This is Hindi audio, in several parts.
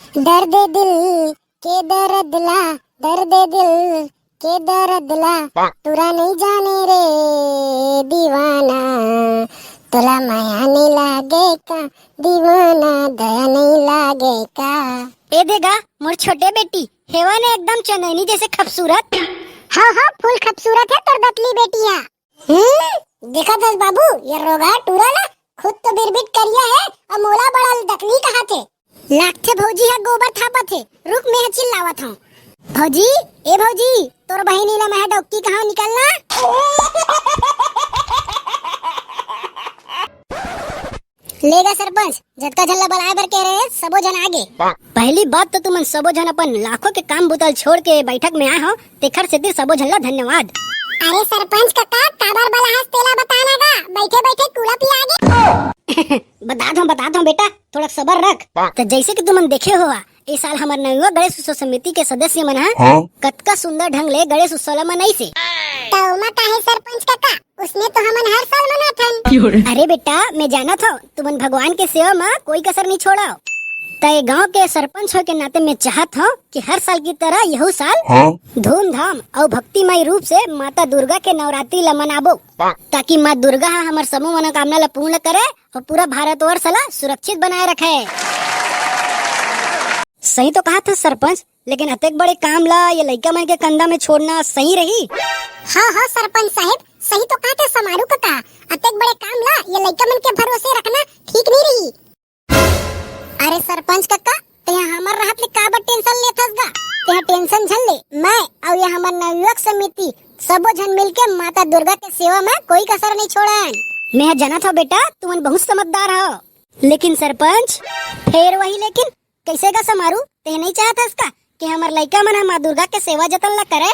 दर्द दिल के दर्दला, दर्द दिल के दर्दला, तुरा नहीं जाने रे दीवाना, तुला माया नहीं लागे का दीवाना, दया नहीं लागे का। ए देगा मोर छोटे बेटी हेवा ने एकदम चंदनी जैसे खूबसूरत। हाँ हाँ फुल खूबसूरत है तोर दतली बेटिया। देखा दस बाबू ये रोगा टूरा ना खुद तो बिरबिट करिया है और मोला बड़ा दतली कहा थे। लागथे भौजी है गोबर थापा थे, रुक मैं चिल्लावत हूँ। भौजी ए भौजी तोर बहिनी ला मैं डॉक्टी कहाँ निकलना। लेगा सरपंच जटका झल्ला बलाए बर कह रहे सबो जन आगे। पहली बात तो तुमन सबो जन अपन लाखों के काम बुतल छोड़ के बैठक में आए हो, तेखर से सबो झल्ला धन्यवाद। अरे सरपंच काका काबर बला हंस तेला बताना गा, बैठे बैठे कूड़ा पी आगे। बता दो बेटा थोड़ा सबर रख। तो जैसे कि तुमन देखे हो इस साल हमारे नवा गणेश उत्सव समिति के सदस्य मन कतका सुंदर ढंग ले गणेश उत्सव मनाई से। तो मा काहे सरपंच काका उसने तो हमन हर साल मनाथन। अरे बेटा मैं जाना था तुमन भगवान के सेवा में कोई कसर नहीं छोड़ा। तय गांव के सरपंच हो के नाते मैं चाहत हूँ कि हर साल की तरह यहू साल धूमधाम और भक्तिमय रूप से माता दुर्गा के नवरात्रि ला मनाबो, ताकि माँ दुर्गा हमार समूह मनोकामना ला पूर्ण करे और पूरा भारतवर्ष ला सुरक्षित बनाए रखे। सही तो कहा था सरपंच, लेकिन अतेक बड़े काम ला ये लड़का मन के कंधा में छोड़ना सही रही। हाँ हाँ सरपंच साहब सही तो कहा था समारू काका, अतेक बड़े काम ला ये लड़का मन के भरोसे रखना ठीक नहीं रही। अरे सरपंच काका तेहा हमर रहत ले काबर टेंशन लेथस गा, तेहा टेंशन झन ले मैं और ये हमर नवयुवक समिति सबो जन मिलके माता दुर्गा के सेवा में कोई कसर नहीं छोड़न। मैं जाना था बेटा तुम बहुत समझदार हो, लेकिन सरपंच फिर वही लेकिन कैसे का समारू ते नहीं चाहता इसका कि हमार लड़का मन माँ दुर्गा के सेवा जतन ला करे।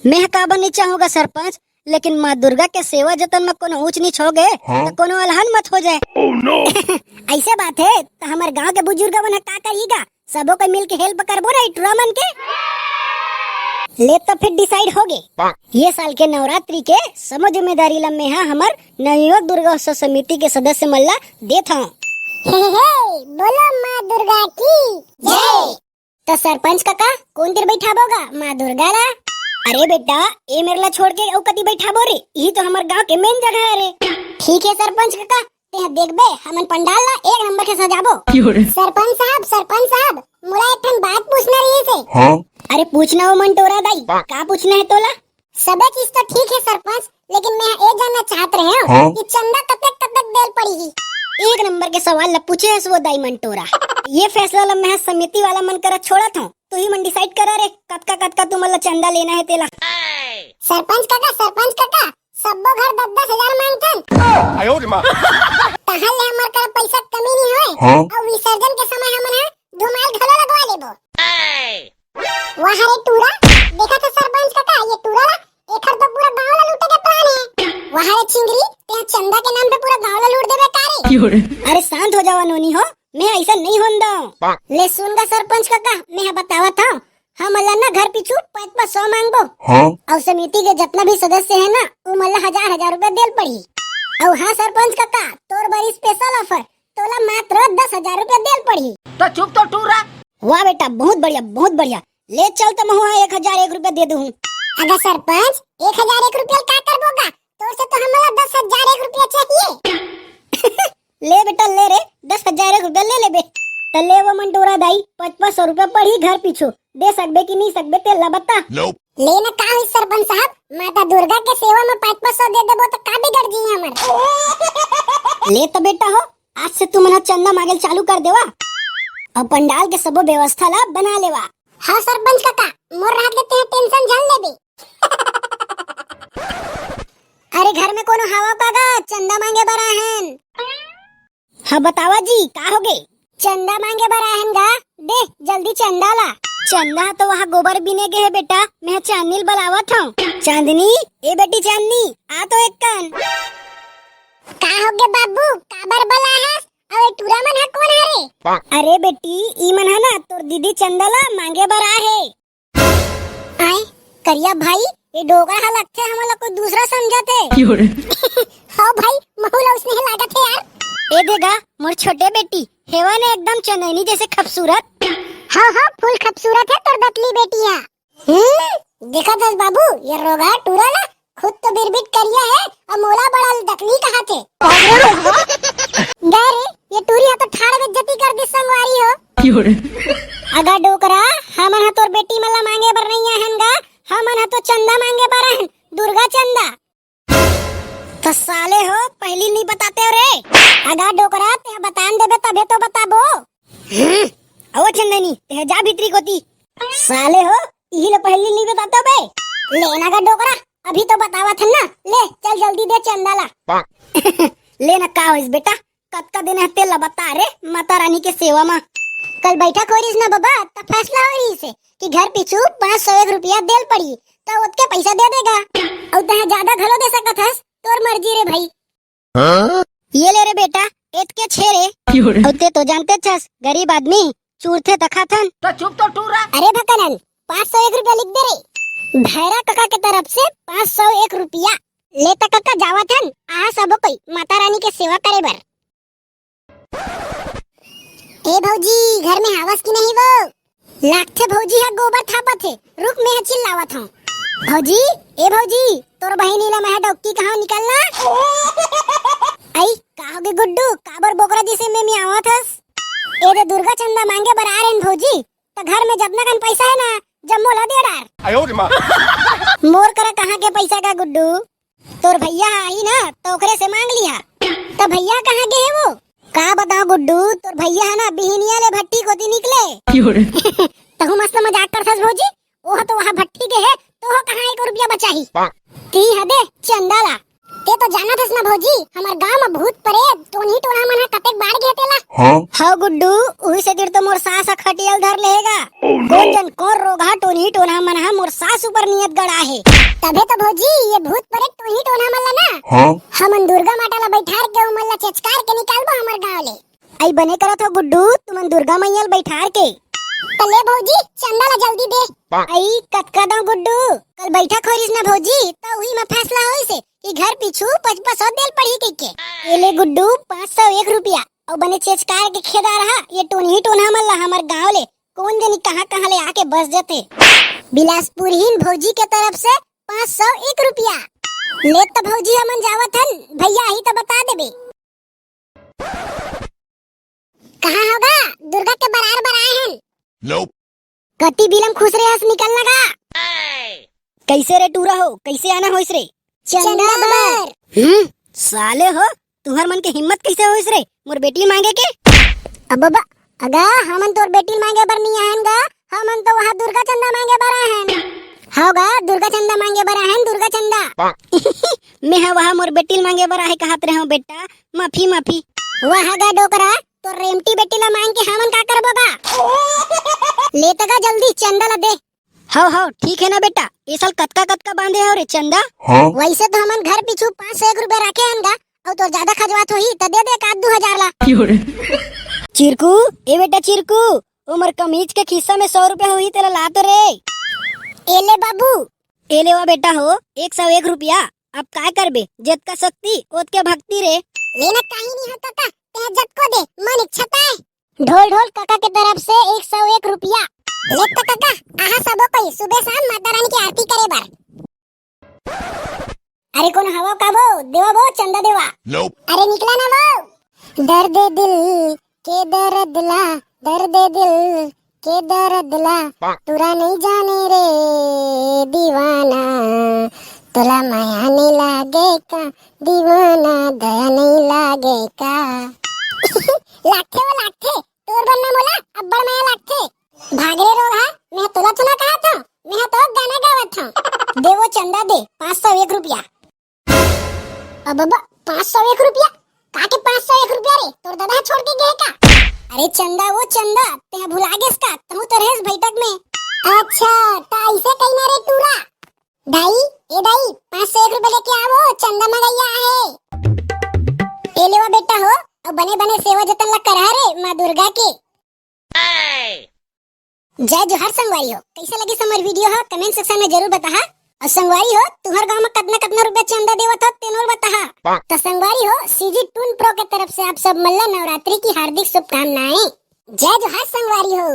मैं काबर नहीं चाहूँगा सरपंच, लेकिन माँ दुर्गा के सेवा जतन में कोनो ऊंच नीच हो गए तो कोनो अलहन मत हो जाए। ऐसे बात है तो हमारे गांव के बुजुर्ग मन का करिएगा, सबो को मिल के हेल्प करबो ना टूरा मन के। ले तो फिर डिसाइड हो गए ये साल के नवरात्रि के समझ जिम्मेदारी ला मैं हमार नवयुवक दुर्गा उत्सव समिति के सदस्य मल्ला देता हूँ। बोलो माँ दुर्गा की जय। तो सरपंच काका कौन देर बैठा बोगा माँ दुर्गा ला। अरे बेटा ये मेरे ला छोड़ के औ कती बैठा बो रे, यही तो हमारे गांव के मेन जगह है रे। ठीक है सरपंच काका ते देख बे हमन पंडाल ला एक नंबर के सजाबो। सरपंच साहब मोला एक ठन बात पूछना रही से। अरे पूछना हो मंटोरा दाई, का पूछना है तोला। सबे चीज तो ठीक है सरपंच, लेकिन मैं ये जानना चाहत रहे हूँ कि चंदा कतक कतक देल पड़ेगी। एक नंबर के सवाल ला पूछे है वो दाई मंटोरा। ये फैसला ला मैं समिति वाला मन कर छोड़ा था, तो ही मन डिसाइड करा रे कतका तुम चंदा लेना है तेला। सरपंच काका सबो घर 10,000 मांगथन। तहां ले हमर कर पैसा कमी नहीं होए और विसर्जन के समय हमन धुमाल घलो लगवा लेबो। वहां रे टूरा देखा तो सरपंच काका ये टूरा ला एखर तो पूरा गांव ला लूटे के प्लान है। वहां रे चिंगरी ते चंदा के नाम पे पूरा गांव ला लूट देबे कारे। अरे शांत हो जावा नोनी हो, मैं ऐसा नहीं होंदा। ले सुनगा सरपंच काका मैं बतावा था हम अल्लाह ना घर पिछू 500 मांगबो और समिति के जितना भी सदस्य है ना वो मल्ला 1000 रुपए देल पड़ी। और हाँ सरपंच काका तोर बड़ी स्पेशल ऑफर तोला मात्र 10,000 रुपए देल पड़ी। तो चुप तो टूरा। वाह बेटा बहुत बढ़िया ले चल तो मैं 1001 रुपए दे दूँ। अगर सरपंच 1001 रुपया का करबोगा तो से तो हमला 10,001 रुपया चाहिए। ले बेटा ले रे 10,001 रुपया ले ले बे। तो ले वो मंटोरा दाई 500 रुपया पड़ी घर पीछू दे सकबे कि नहीं सकबे तेला बता। लेना का है सरपंच साहब माता दुर्गा के सेवा में 500 दे देबो तो का बिगड़ जी हमर। ले तो बेटा हो आज से तुम ना चंदा मांगल चालू कर देवा और पंडाल के सबो व्यवस्था ला बना लेवा। हाँ सरपंच काका मोर रात लेते हैं टेंशन झल लेबे। अरे घर में कोनो हवा कागा चंदा मांगे बर आहन। हाँ बतावा जी का हो गए। चंदा मांगे बर आहन गा दे जल्दी चंदा ला। चंदा तो वहाँ गोबर बीने के है बेटा, मैं चांदनी बुलावत हूँ। चांदनी ए बेटी चांदनी आ तो एक कान। का हो गए बाबू काबर बला है और टूरा मन है कौन है रे। अरे बेटी ई मन है ना तोर दीदी चंदा ला मांगे बर आहे। आए करिया भाई ये डोगरा हा लगते हमला कोई दूसरा समझते। हाँ भाई महुला उसने लागत है यार। ए देगा मोर छोटे बेटी हेवा ने एकदम चंदनी जैसे खूबसूरत। हाँ हाँ फुल खूबसूरत है तोर दतली बेटिया। देखा दस बाबू ये रोगा टूरा ना खुद तो बिरबिट करिया है और मोला बड़ा दतली कहा थे। गए रे ये टूरी तो ठाड़ बेइज्जती कर दी संगवारी हो। अगा डोकरा हमन हा तोर बेटी मला मांगे बर नहीं आहनगा, हमन हा तो चंदा मांगे बर आहन, दुर्गा चंदा। तो साले हो पहली नहीं बताते हो रे। अगा डोकरा ते बतान देबे तबे तो बताबो। ओ चंदनी ते जा भीतरी कोती। साले हो यही ले पहली नहीं बताते बे। लेना का डोकरा अभी तो बतावा था ना, ले चल जल्दी दे चंदा ला। लेना का होइस बेटा, कब का दिन है तेला बता रे माता रानी के सेवा में। कल बैठक हो रही ना बाबा, तब फैसला हो रही से कि घर पिछू 501 रुपया देल पड़ी तो उसके पैसा दे देगा और तहे ज्यादा घलो दे सकत हस, तोर मर्जी रे भाई। ये ले रे बेटा एत के छेरे और ते तो जानते छस गरीब आदमी चूरथे तखाथन तो चुप तो टूरा। अरे भकनन 501 रुपया लिख दे रे भैरा काका के तरफ से 501 रुपया लेता काका जावत हन आ सब कोई माता रानी के सेवा करे बर। ए भौजी घर में हवस की नहीं वो लागथे भौजी हा गोबर थापत है, रुक मैं चिल्लावत हूँ। भौजी ए भौजी तोर बहिनी ला मैं डॉक्टी कहाँ निकलना। आई काहोगे गुड्डू काबर बोकरा जैसे में आवत हस। ए रे दुर्गा चंदा मांगे बर आ रहे भौजी तो घर में जतना कन पैसा है ना जम्मो ला दे डार। आयो रे मां। मोर करा कहाँ के पैसा का गुड्डू, तोर भैया आई ना तो ओकरे से मांग लिया। तो भैया कहाँ गए है वो का बताओ गुड्डू, तोर भैया है ना बिहनिया ले भट्टी कोती निकले। तहु मस्त मजाक करथस भौजी, ओह तो वहाँ भट्टी के है तो हो कहाँ 1 रुपया बचाही। ती हदे चंदा ला ते तो जाना थस ना भौजी हमार गांव में भूत प्रेत टोनी टोना मन कतेक बाढ़ गए तेला। हाँ गुड्डू उही से दिर तो मोर सास खटियल धर लेगा। कौन जन कौन रोगा टोनी टोना मन मोर सास ऊपर नियत गड़ा है तबे तो भौजी ये भूत प्रेत टोनी टोना मन ना हमन दुर्गा माता ला बैठार के उमन ला चचकार के निकालबो हमर गांव ले। आई बने करत हो गुड्डू तुमन दुर्गा मैया बैठार के तो ले भौजी चंदा ला जल्दी दे। आई कतका दो गुड्डू कल बैठक होरिस ना भौजी तो उही में फैसला होई से कि घर पिछू 500 देल पड़ी के। ये ले गुड्डू 501 रुपया और बने चेचकार के खेदा रहा ये टोनी टोना मल्ला हमार गांव ले कौन जनी कहां ले आके बस जाते। बिलासपुर हिन भौजी के तरफ से 501 रुपया ले तो भौजी हमन जावत हन भैया ही तो बता देबे। कहां होगा दुर्गा के बरार बराए हन। Nope. कति बिलम खुश रे हंस निकल लगा। कैसे रे टूरा हो कैसे आना होइस रे। चंदा बर। साले हो तुम्हार मन के हिम्मत कैसे होइस रे मोर बेटी मांगे के। अब अगा हमन तोर बेटी मांगे बर नहीं आहनगा, हमन तो वहाँ दुर्गा चंदा मांगे बर आहन। होगा दुर्गा चंदा मांगे बर आहन दुर्गा चंदा। मैं वहाँ मोर बेटी मांगे बर आहे कहत रहे हो बेटा माफी माफी। वहाँ गा डोकरा तो रेमटी बेटी ला मांग के हमन का करबोगा। ले तका जल्दी चंदा ला दे। हाँ ठीक है ना बेटा ये साल कतका बांधे हो रे चंदा। वैसे तो हमन घर पिछू 501 रुपया रखे हनगा और तो ज्यादा खजवात होही तो दे 1-2 हजार ला। चिरकू ए बेटा चिरकू उमर कमीज के खिस्सा में 100 रुपया होही तेला ला तो रे। एले बाबू एले वा बेटा हो 101 रुपया अब का करबे जत का शक्ति ओत के भक्ति रे। लेना कहीं नहीं होता था ते जत को दे मन इच्छा है। ढोल ढोल काका के तरफ से 101 रुपया ले तो काका आहा सबो कोई सुबह शाम माता रानी की आरती करे बार। अरे कौन हवा का वो देवा वो चंदा देवा। Nope. अरे निकला ना वो दर्द दिल के दर्द ला दर्द दिल के दर्द ला तुरा नहीं जाने रे दीवाना तुला माया नहीं लागे का दीवाना दया नहीं लागे का। लागथे वो लागथे तोर बनना मोला अब्बड़ माया लागथे भागरे रोहा मैं तुला तुला कहा था मैं तो गाना गावत था। दे वो चंदा दे 501 रुपया। अब 501 रुपया काके 501 रुपया रे तोर दादा छोड़ के गए का। अरे चंदा वो चंदा ते भुला गेस का तू तो रहेस बैठक में। अच्छा ता ऐसे कहना रे टूरा दाई ए दाई 501 रुपया लेके आवो चंदा मंगैया है। ए लेवा बेटा हो और बने बने सेवा जतन ला करा रे माँ दुर्गा के। जय जोहर संगवारी हो कैसे लगी समर वीडियो हो कमेंट सेक्शन में जरूर बता। और संगवारी हो तुम्हारे गांव में कितना रुपया चंदा देवत हो तेनोर बता। तो संगवारी हो सीजी टून प्रो के तरफ से आप सब मल्ला नवरात्रि की हार्दिक शुभकामनाएं। जय जोहार संगवारी हो।